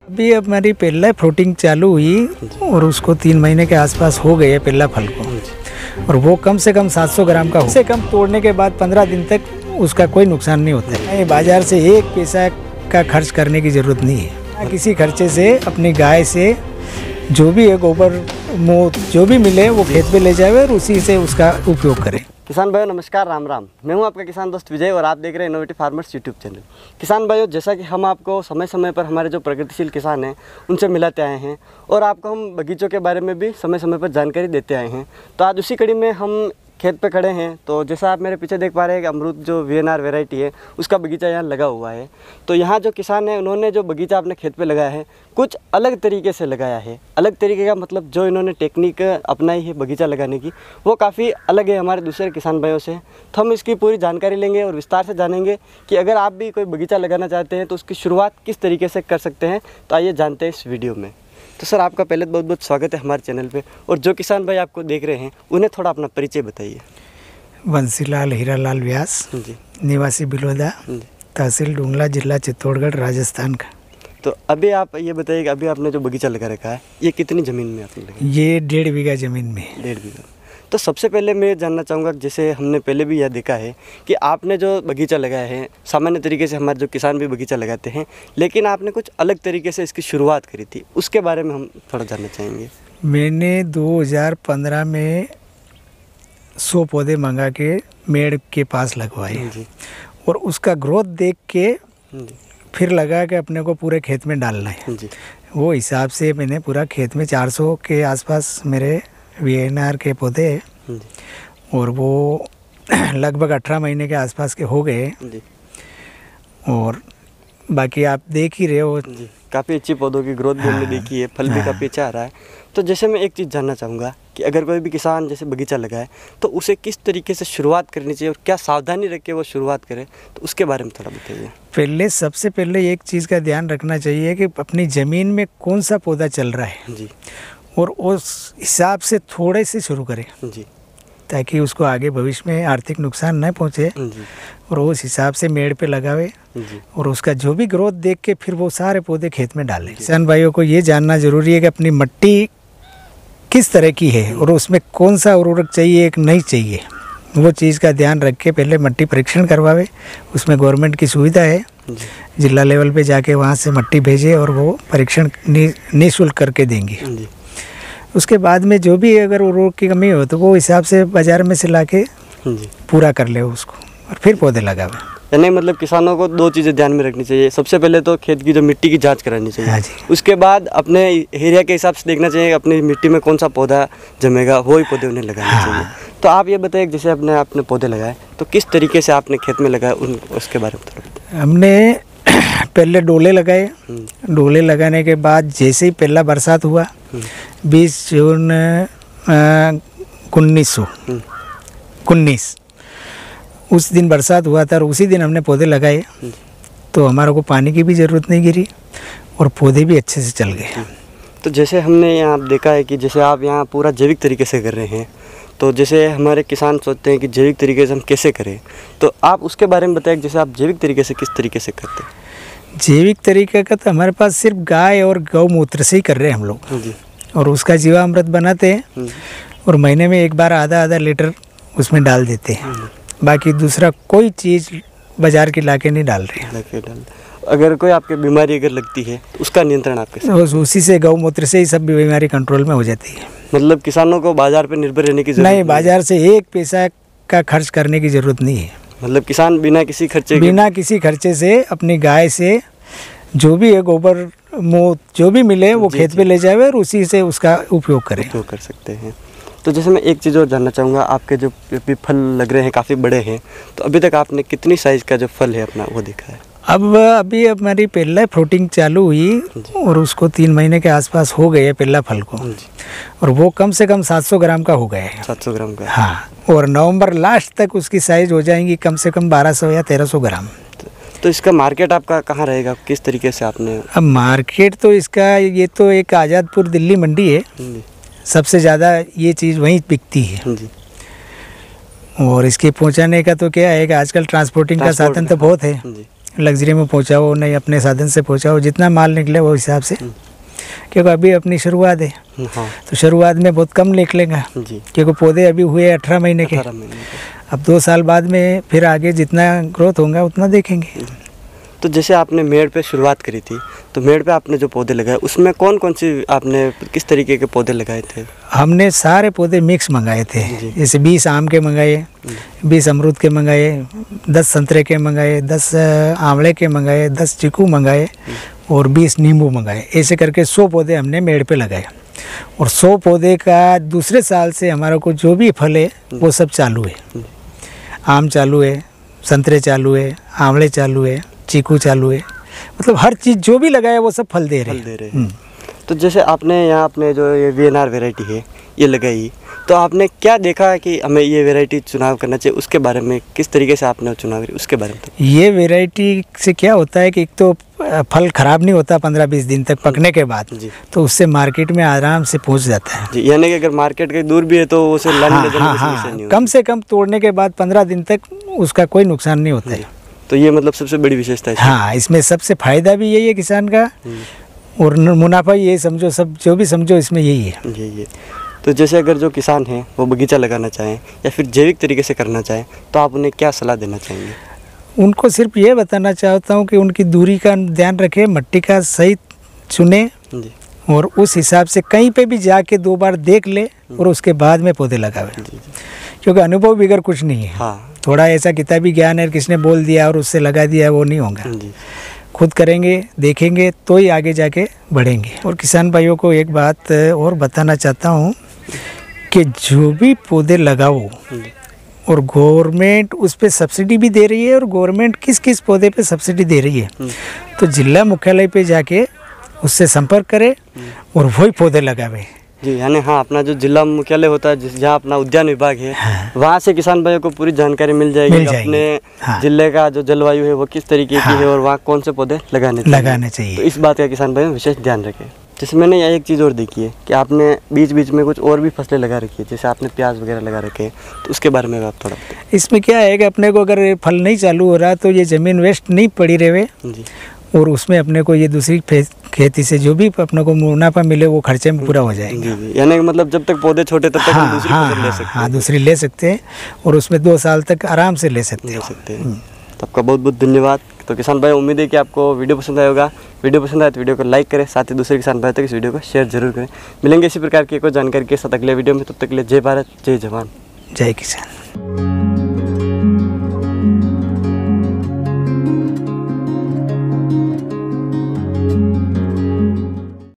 अभी हमारी पहला फ्रूटिंग चालू हुई और उसको 3 महीने के आसपास हो गए पहला फल को, और वो कम से कम 700 ग्राम का से कम तोड़ने के बाद 15 दिन तक उसका कोई नुकसान नहीं होता है। बाजार से 1 पैसा का खर्च करने की ज़रूरत नहीं है। किसी खर्चे से अपनी गाय से जो भी है गोबर मूत जो भी मिले वो खेत पे ले जाए और उसी से उसका उपयोग करें। किसान भाइयों नमस्कार, राम राम। मैं हूं आपका किसान दोस्त विजय और आप देख रहे हैं इनोवेटिव फार्मर्स यूट्यूब चैनल। किसान भाइयों, जैसा कि हम आपको समय समय पर हमारे जो प्रगतिशील किसान हैं उनसे मिलाते आए हैं और आपको हम बगीचों के बारे में भी समय समय पर जानकारी देते आए हैं। तो आज उसी कड़ी में हम खेत पे खड़े हैं। तो जैसा आप मेरे पीछे देख पा रहे हैं कि अमरूद जो VNR वैरायटी है उसका बगीचा यहाँ लगा हुआ है। तो यहाँ जो किसान है उन्होंने जो बगीचा अपने खेत पे लगाया है कुछ अलग तरीके से लगाया है। अलग तरीके का मतलब जो इन्होंने टेक्निक अपनाई है बगीचा लगाने की वो काफ़ी अलग है हमारे दूसरे किसान भाइयों से। तो हम इसकी पूरी जानकारी लेंगे और विस्तार से जानेंगे कि अगर आप भी कोई बगीचा लगाना चाहते हैं तो उसकी शुरुआत किस तरीके से कर सकते हैं। तो आइए जानते हैं इस वीडियो में। तो सर, आपका पहले बहुत बहुत स्वागत है हमारे चैनल पे। और जो किसान भाई आपको देख रहे हैं उन्हें थोड़ा अपना परिचय बताइए। बंसीलाल हीरालाल व्यास जी, निवासी बिलोदा, तहसील डूंगला, जिला चित्तौड़गढ़, राजस्थान का। तो अभी आप ये बताइए कि अभी आपने जो बगीचा लगा रखा है ये कितनी ज़मीन में आपने लगाया? ये 1.5 बीघा ज़मीन में है। 1.5 बीघा। तो सबसे पहले मैं जानना चाहूँगा, जैसे हमने पहले भी यह देखा है कि आपने जो बगीचा लगाया है सामान्य तरीके से हमारे जो किसान भी बगीचा लगाते हैं, लेकिन आपने कुछ अलग तरीके से इसकी शुरुआत करी थी, उसके बारे में हम थोड़ा जानना चाहेंगे। मैंने 2015 में 100 पौधे मंगा के मेड़ के पास लगवाए जी और उसका ग्रोथ देख के जी फिर लगा के अपने को पूरे खेत में डालना है। जी वो हिसाब से मैंने पूरा खेत में 400 के आसपास मेरे VNR के पौधे हैं जी और वो लगभग 18 महीने के आसपास के हो गए। जी और बाकी आप देख ही रहे हो जी, काफ़ी अच्छी पौधों की ग्रोथ भी हमने देखी है, फल भी काफ़ी अच्छा आ रहा है। तो जैसे मैं एक चीज़ जानना चाहूँगा कि अगर कोई भी किसान जैसे बगीचा लगाए तो उसे किस तरीके से शुरुआत करनी चाहिए और क्या सावधानी रख के वो शुरुआत करे, तो उसके बारे में थोड़ा बताइए। सबसे पहले एक चीज़ का ध्यान रखना चाहिए कि अपनी ज़मीन में कौन सा पौधा चल रहा है जी और उस हिसाब से थोड़े से शुरू करें जी ताकि उसको आगे भविष्य में आर्थिक नुकसान न पहुँचे, जी और उस हिसाब से मेड़ पे लगावे जी और उसका जो भी ग्रोथ देख के फिर वो सारे पौधे खेत में डालें। किसान भाइयों को ये जानना ज़रूरी है कि अपनी मिट्टी किस तरह की है और उसमें कौन सा उर्वरक चाहिए एक नहीं चाहिए, वो चीज़ का ध्यान रख के पहले मिट्टी परीक्षण करवावे। उसमें गवर्नमेंट की सुविधा है, जिला लेवल पे जाके वहाँ से मिट्टी भेजे और वो परीक्षण निःशुल्क करके देंगे। जी। उसके बाद में जो भी अगर उर्वरक की कमी हो तो वो हिसाब से बाज़ार में से ला के पूरा कर ले उसको और फिर पौधे लगावे। यानी मतलब किसानों को 2 चीज़ें ध्यान में रखनी चाहिए। सबसे पहले तो खेत की जो मिट्टी की जांच करानी चाहिए। हाँ जी। उसके बाद अपने एरिया के हिसाब से देखना चाहिए अपनी मिट्टी में कौन सा पौधा जमेगा, वही पौधे उन्हें लगाने चाहिए। तो आप ये बताइए, जैसे आपने पौधे लगाए तो किस तरीके से आपने खेत में लगाए उसके बारे में थोड़ा बताइए। हमने पहले डोले लगाए। डोले लगाने के बाद जैसे ही पहला बरसात हुआ 20 जून 1919 उस दिन बरसात हुआ था और उसी दिन हमने पौधे लगाए। तो हमारे को पानी की भी ज़रूरत नहीं गिरी और पौधे भी अच्छे से चल गए। तो जैसे हमने यहाँ देखा है कि जैसे आप यहाँ पूरा जैविक तरीके से कर रहे हैं, तो जैसे हमारे किसान सोचते हैं कि जैविक तरीके से हम कैसे करें, तो आप उसके बारे में बताएं। जैसे आप जैविक तरीके से किस तरीके से करते हैं? जैविक तरीके का तो हमारे पास सिर्फ गाय और गौमूत्र से ही कर रहे हैं हम लोग जी। और उसका जीवामृत बनाते हैं और महीने में एक बार आधा लीटर उसमें डाल देते हैं। बाकी दूसरा कोई चीज़ बाजार की लाके नहीं डाल रहे हैं। अगर कोई आपके बीमारी अगर लगती है तो उसका नियंत्रण आप कैसे? उसी से गौमूत्र से ही सब बीमारी कंट्रोल में हो जाती है। मतलब किसानों को बाजार पर निर्भर रहने की जरूरत नहीं, बाजार से 1 पैसा का खर्च करने की ज़रूरत नहीं है। मतलब किसान बिना किसी खर्चे से अपनी गाय से जो भी है गोबर मूत जो भी मिले वो खेत पे ले जाए और उसी से उसका उपयोग कर सकते हैं। तो जैसे मैं एक चीज़ और जानना चाहूँगा, आपके जो भी फल लग रहे हैं काफ़ी बड़े हैं, तो अभी तक आपने कितनी साइज़ का जो फल है अपना वो देखा है? अभी हमारी पहला फ्रूटिंग चालू हुई और उसको 3 महीने के आसपास हो गए पहला फल को, और वो कम से कम 700 ग्राम का हो गया है। 700 ग्राम का? हाँ, और नवंबर लास्ट तक उसकी साइज़ हो जाएंगी कम से कम 1200 या 1300 ग्राम। तो इसका मार्केट आपका कहाँ रहेगा, किस तरीके से आपने? अब मार्केट तो इसका ये तो एक आज़ादपुर दिल्ली मंडी है, सबसे ज़्यादा ये चीज़ वहीं बिकती है जी। और इसके पहुंचाने का तो क्या है कि आजकल ट्रांसपोर्टिंग का साधन तो बहुत है, लग्जरी में पहुंचाओ, नहीं अपने साधन से पहुंचाओ, जितना माल निकले वो हिसाब से, क्योंकि अभी अपनी शुरुआत है। हाँ तो शुरुआत में बहुत कम निकलेगा, जी, क्योंकि पौधे अभी हुए 18 महीने के। 18 महीने के। अब 2 साल बाद में फिर आगे जितना ग्रोथ होगा उतना देखेंगे। तो जैसे आपने मेड़ पे शुरुआत करी थी, तो मेड़ पे आपने जो पौधे लगाए उसमें कौन कौन सी आपने किस तरीके के पौधे लगाए थे? हमने सारे पौधे मिक्स मंगाए थे, जैसे 20 आम के मंगाए, 20 अमरूद के मंगाए, 10 संतरे के मंगाए, 10 आंवले के मंगाए, 10 चीकू मंगाए और 20 नींबू मंगाए। ऐसे करके 100 पौधे हमने मेड़ पे लगाए। और 100 पौधे का दूसरे साल से हमारा को जो भी फल है वो सब चालू है। आम चालू है, संतरे चालू है, आंवले चालू है, चीकू चालू है, मतलब हर चीज़ जो भी लगाया वो सब फल दे रहे हैं। तो जैसे आपने यहाँ अपने जो ये VNR वैरायटी है ये लगाई, तो आपने क्या देखा कि हमें ये वैरायटी चुनाव करना चाहिए, उसके बारे में किस तरीके से आपने चुनाव करी उसके बारे में? ये वैरायटी से क्या होता है कि एक तो फल ख़राब नहीं होता 15-20 दिन तक पकने के बाद, तो उससे मार्केट में आराम से पहुंच जाता है जी। यानी कि अगर मार्केट के दूर भी है तो उसे लाने ले जाने की समस्या नहीं होती। कम से कम तोड़ने के बाद 15 दिन तक उसका कोई नुकसान नहीं होता है। तो ये मतलब सबसे बड़ी विशेषता है। हाँ, इसमें सबसे फायदा भी यही है किसान का, और मुनाफा ये समझो, सब जो भी समझो इसमें यही है। यही है। तो जैसे अगर जो किसान हैं वो बगीचा लगाना चाहें या फिर जैविक तरीके से करना चाहें, तो आप उन्हें क्या सलाह देना चाहेंगे? उनको सिर्फ ये बताना चाहता हूँ कि उनकी दूरी का ध्यान रखें, मिट्टी का सही चुने जी, और उस हिसाब से कहीं पे भी जाके 2 बार देख ले और उसके बाद में पौधे लगावे। क्योंकि अनुभव बिगड़ कुछ नहीं है। हाँ थोड़ा ऐसा किताबी ज्ञान है, किसने बोल दिया और उससे लगा दिया, वो नहीं होगा। जी, खुद करेंगे, देखेंगे तो ही आगे जाके बढ़ेंगे। और किसान भाइयों को एक बात और बताना चाहता हूँ कि जो भी पौधे लगाओ, और गवर्नमेंट उस पर सब्सिडी भी दे रही है, और गवर्नमेंट किस किस पौधे पे सब्सिडी दे रही है, तो जिला मुख्यालय पे जाके उससे संपर्क करे और वही पौधे लगावे जी। यानी हाँ, अपना जो जिला मुख्यालय होता है जहाँ अपना उद्यान विभाग है, वहाँ से किसान भाइयों को पूरी जानकारी मिल जाएगी अपने जिले का जो जलवायु है वो किस तरीके की है और वहाँ कौन से पौधे लगाने चाहिए। तो इस बात का किसान भाइयों विशेष ध्यान रखें। जैसे मैंने यहाँ एक चीज़ और देखी है कि आपने बीच बीच में कुछ और भी फसलें लगा रखी है, जैसे आपने प्याज वगैरह लगा रखे हैं, तो उसके बारे में आप थोड़ा बताएं। इसमें क्या है कि अपने को अगर फल नहीं चालू हो रहा तो ये ज़मीन वेस्ट नहीं पड़ी रहे जी, और उसमें अपने को ये दूसरी खेती से जो भी अपने को मुनाफा मिले वो खर्चे में पूरा हो जाएगा। यानी मतलब जब तक पौधे छोटे तब तक हम दूसरी फसल ले सकते हैं। हाँ, दूसरी ले सकते हैं और उसमें 2 साल तक आराम से ले सकते हैं। तो आपका बहुत बहुत धन्यवाद। तो किसान भाई, उम्मीद है कि आपको वीडियो पसंद आया होगा। वीडियो पसंद आए तो वीडियो को लाइक करें, साथ ही दूसरे किसान भाई तक इस वीडियो को शेयर जरूर करें। मिलेंगे इसी प्रकार की एक और जानकारी के साथ अगले वीडियो में। तब तक के लिए जय भारत, जय जवान, जय किसान।